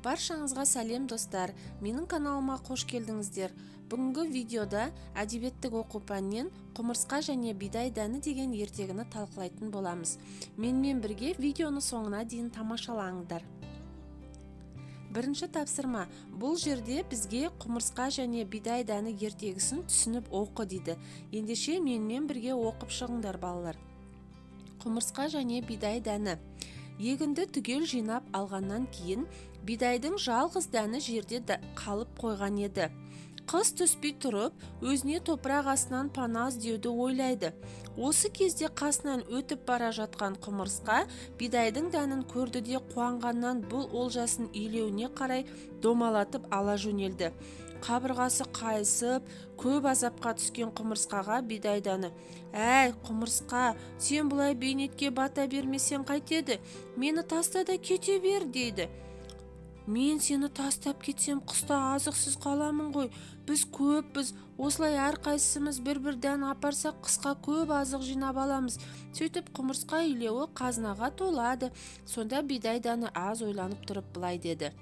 Баршаңызға сәлем достар, менің каналыма қош келдіңіздер. Бүгінгі видеода әдебиеттік оқу пәнінен құмырсқа және бидай дәні деген ертегіні талқылайтын боламыз. Менімен бірге видеоны соңына дейін тамашалаңыздар. Бірінші тапсырма. Бұл жерде бізге құмырсқа және бидай дәні ертегісін түсініп оқы дейді. Ендеше менімен бірге оқып шығыңдар балалар. Құмырсқа және бидай дәні. Егінді түгел жинап алғаннан кейін бидайдың жалғыз дәні жерде қалып қойған еді. Қыс түспей тұрып, өзіне топырақ астынан пана іздеуді ойлайды. Осы кезде қасынан өтіп бара жатқан құмырсқа бидайдың дәнін көрді де қуанғаннан бұл олжасын үйлеуіне қарай домалатып ала жөнелді. Қабырғасы қайысып, көп азапқа түскен құмырсқаға бидай дәні: «Әй, құмырсқа, сен бұлай бейнетке бата бермесең қайтеді? Мені таста да кете бер» дейді. «Мен сені тастап кетсем, қыста азықсыз қаламын ғой. Біз көппіз, осылай әрқайсымыз бір дән апарсақ, қысқа көп азық жинап аламыз». Сөйтіп құмырсқа илеуі қазынаға толады. Сонда бидай дәні аз ойланып тұрып былай деді: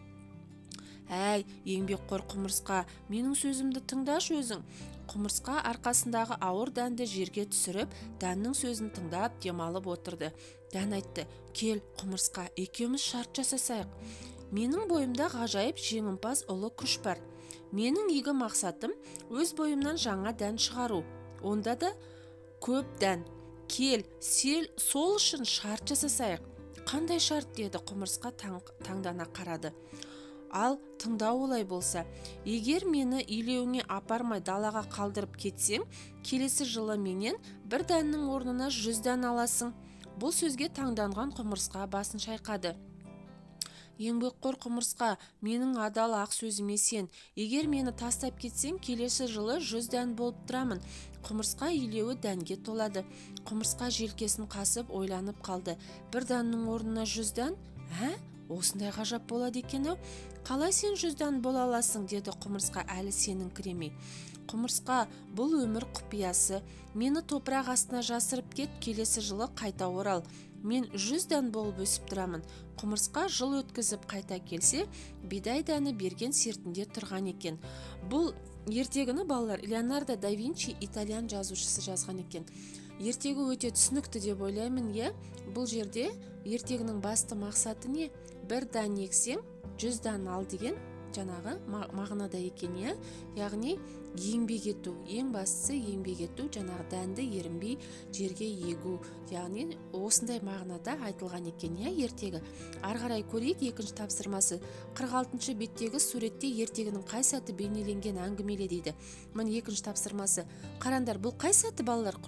«Әй, еңбекқор құмырсқа, менің сөзімді тыңдашы өзің». Құмырсқа арқасындағы ауыр дәнді жерге түсіріп, дәннің сөзін тыңдап демалып отырды. Дән айтты: «Кел, құмырсқа, екеуміз шарт жасасайық. Менің бойымда ғажайып жеңімпаз ұлы күш бар. Менің игі мақсатым өз бойымнан жаңа дән шығару. Онда да көп дән. Кел, сол үшін шарт жасасайық». «Қандай шарт?» деді құмырсқа таңдана қарады. «Ал, тыңда олай болса, егер мені илеуіңе апармай далаға қалдырып кетсең, келесі жылы менен бір дәннің орнына 100 дән аласың». Бұл сөзге таңданған құмырсқа басын шайқады. «Еңбекқор құмырсқа, менің адал ақ сөзіме сен. Егер мені тастап кетсең, келесі жылы 100 дән болып тұрамын». Құмырсқа илеуі дәнге толады. Құмырсқа желкесін қасып ойланып қалды. Бір дәннің орнына 100 дән? Осындай ғажап болады екен-ау. «Қалай сен 100 дән бола аласың?» деді құмырсқа әлі сеніңкіремей. «Құмырсқа, бұл өмір құпиясы. Мені топырақ астына жасырып кет, келесі жылы қайта орал. Мен 100 дән болып өсіп тұрамын». Құмырсқа жыл өткізіп қайта келсе, бидай дәні берген сертінде тұрған екен. Бұл ертегіні балалар Леонардо да Винчи, итальян жазушысы жазған екен. Ертегі өте түсінікті деп ойлаймын, Бұл жерде ертегінің басты мақсаты не? Бір дән ексең 100 дән ал деген жаңағы мағынада екен, Яғни еңбек ету, ең бастысы еңбек ету, жаңағы дәнді ерінбей жерге егу. Яғни осындай мағынада айтылған екен, ертегі. Ары қарай көрейік, екінші тапсырмасы. 46-шы беттегі суретте ертегінің қай сәті бейнеленген әңгімеле дейді. Міне екінші тапсырмасы. Қараңдар, бұл қай сәті балалар?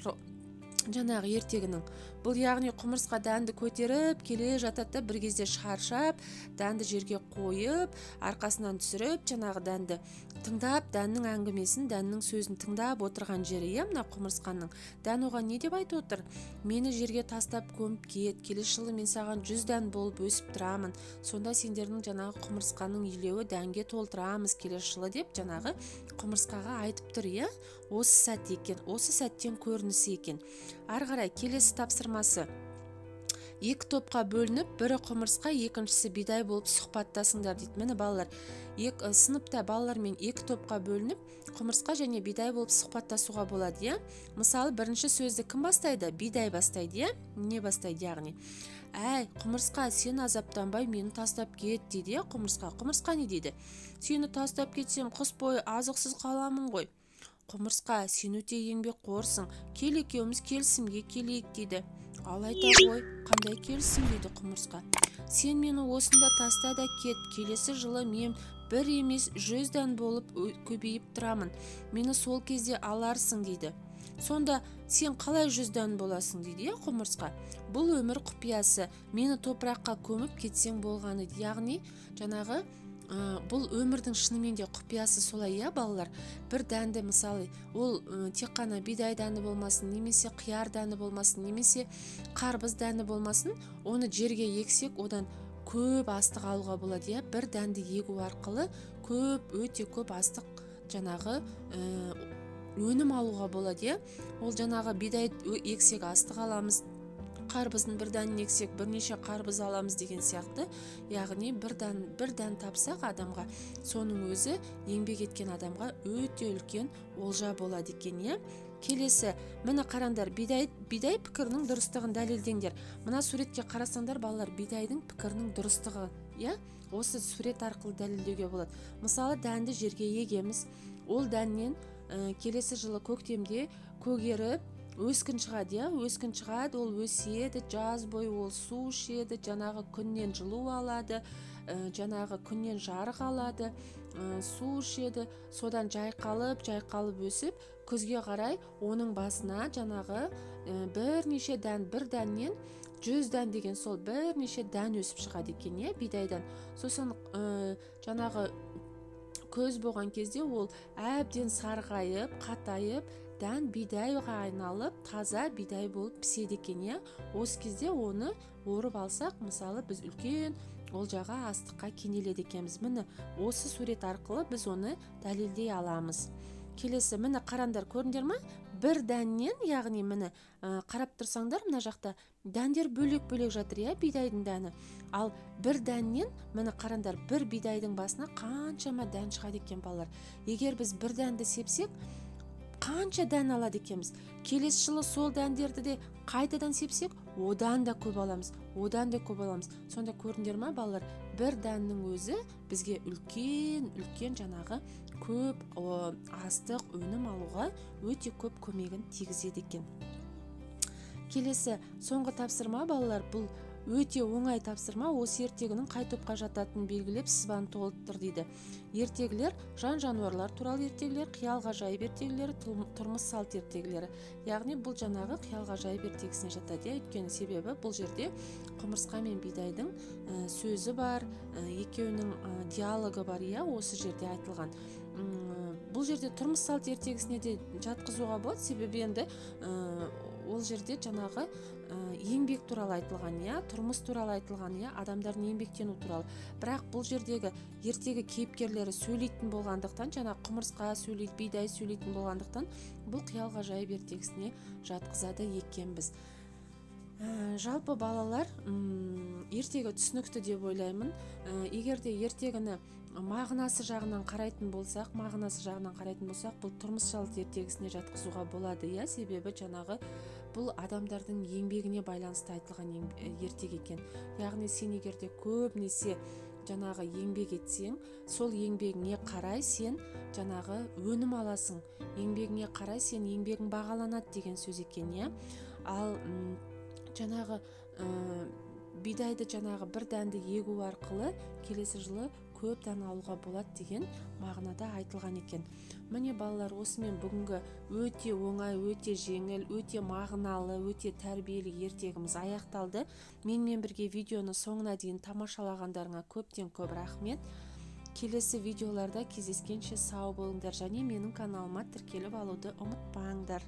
Жаңағы ертегінің. Бұл яғни құмырсқа дәнді көтеріп келе жатады, бір кезде шаршап, дәнді жерге қойып, арқасынан түсіріп, жаңағы дәнді тыңдап, дәннің әңгімесін, дәннің сөзін тыңдап отырған жері, мына құмырсқаның. Дән оған не деп айтып отыр? «Мені жерге тастап көміп кет, келесі жылы мен саған 100 дән болып өсіп тұрамын. Сонда сендердің жаңағы құмырсқаның илеуі дәнге толтырамыз келесі жылы» деп жаңағы құмырсқаға айтып тұр, Осы сәт екен, осы сәттен көрінісі екен. Ары қарай келесі тапсырмасы. Екі топқа бөлініп, бірі құмырсқа, екіншісі бидай болып сұхбаттасыңдар дейді. Міне балалар, сыныпта балалармен екі топқа бөлініп, құмырсқа және бидай болып сұхбаттасуға болады, Мысалы, бірінші сөзді кім бастайды? Бидай бастайды, Не бастайды, яғни? «Әй, құмырсқа, сен азаптанбай мені тастап кет» дейді, құмырсқа. Құмырсқа не дейді? «Сені тастап кетсем, қыс бойы азықсыз қаламын ғой». «Құмырсқа, сен өте еңбек қорсың, кел екеуміз келісімге келейік» дейді. «Ал айта ғой, қандай келісім?» дейді құмырсқа. «Сен мені осында таста да кет, келесі жылы мен бір емес 100 дән болып көбейіп тұрамын. Мені сол кезде аларсың» дейді. «Сонда сен қалай 100 дән боласың?» дейді, құмырсқа. «Бұл өмір құпиясы. Мені топыраққа көміп кетсең болғаны». Яғни жаңағы бұл өмірдің шынымен де құпиясы солай, балалар. Бір дәнді, мысалы, ол тек қана бидай дәні болмасын, немесе қияр дәні болмасын, немесе қарбыз дәні болмасын, оны жерге ексек, одан көп астық алуға болады, Бір дәнді егу арқылы өте көп астық жаңағы өнім алуға болады, Ол жаңағы бидай ексек астық аламыз, қарбыздың бір дәнін ексек бірнеше қарбыз аламыз деген сияқты. Яғни бір дән тапсақ адамға, соның өзі еңбек еткен адамға өте үлкен олжа болады екен, иә. Келесі, міне қараңдар, бидай пікірінің дұрыстығын дәлелдеңдер. Мына суретке қарасаңдар, балалар, бидайдың пікірінің дұрыстығы, иә, осы сурет арқылы дәлелдеуге болады. Мысалы, дәнді жерге егеміз, ол дәннен келесі жылы көктемде көгеріп өскін шығады, иә, өскін шығады, ол өседі, жаз бойы ол су ішеді, жаңағы күннен жылу алады, жаңағы күннен жарық алады, су ішеді, содан жайқалып өсіп, күзге қарай оның басына жаңағы бірнеше дән, бір дәннен 100 дән деген сол бірнеше дән өсіп шығады екен, иә, бидайдан. Сосын жаңағы көз болған кезде ол әбден сарғайып, қатайып, дән бидайға айналып, таза бидай болып піседі екен, иә. Осы кезде оны орып алсақ, мысалы, біз үлкен олжаға, астыққа кенеледі екенбіз. Міне осы сурет арқылы біз оны дәлелдей аламыз. Келесі, міне қараңдар, көрдіңдер ме? Бір дәннен, яғни міне қарап тұрсаңдар, мына жақта дәндер бөлек-бөлек жатыр, иә, бидайдың дәні. Ал бір дәннен, міне қараңдар, бір бидайдың басына қаншама дән шығады екен, балалар. Егер біз бір дәнді сепсек, қанша дән алады екенбіз. Келесі жылы сол дәндерді де қайтадан сепсек, одан да көп аламыз. Сонда көрдіңдер ме, балалар, бір дәннің өзі бізге үлкен жаңағы көп астық өнім алуға өте көп көмегін тигізеді екен. Келесі, соңғы тапсырма, балалар, бұл өте оңай тапсырма. Осы ертегінің қай топқа жататынын белгілеп сызбаны толтыр дейді. Ертегілер жан-жануарлар туралы ертегілер, қиял-ғажайып ертегілері, тұрмыс салт ертегілері. Яғни бұл жаңағы қиял-ғажайып ертегісіне жатады. Өйткені себебі бұл жерде құмырсқа мен бидайдың сөзі бар, екеуінің диалогы бар, иә, осы жерде айтылған. Бұл жерде тұрмыс салт ертегісіне де жатқызуға болады, себебі енді ол жерде жаңағы еңбек туралы айтылған, иә, тұрмыс туралы айтылған, иә, адамдардың еңбектену туралы. Бірақ бұл жердегі ертегі кейіпкерлері сөйлейтін болғандықтан, жаңа құмырсқа сөйлейді, бидай сөйлейтін болғандықтан, бұл қиял-ғажайып ертегісіне жатқызады екенбіз. Жалпы балалар, ертегі түсінікті деп ойлаймын. Егер де ертегіні мағынасы жағынан қарайтын болсақ, бұл тұрмыс салт ертегісіне жатқызуға болады, иә, себебі жаңағы бұл адамдардың еңбегіне байланысты айтылған ертегі екен. Яғни сен егер де көбінесе жаңағы еңбек етсең, сол еңбегіңе қарай сен жаңағы өнім аласың. Еңбегіңе қарай сен еңбегің бағаланады деген сөз екен, иә. Ал жаңағы бидайды жаңағы бір дәнді егу арқылы келесі жылы көп дән алуға болады деген мағынада айтылған екен. Міне балалар, осымен бүгінгі өте оңай, өте жеңіл, өте мағыналы, өте тәрбиелі ертегіміз аяқталды. Менімен бірге видеоны соңына дейін тамашалағандарыңа көптен көп рахмет. Келесі видеоларда кездескенше сау болыңдар және менің каналыма тіркеліп алуды ұмытпаңдар.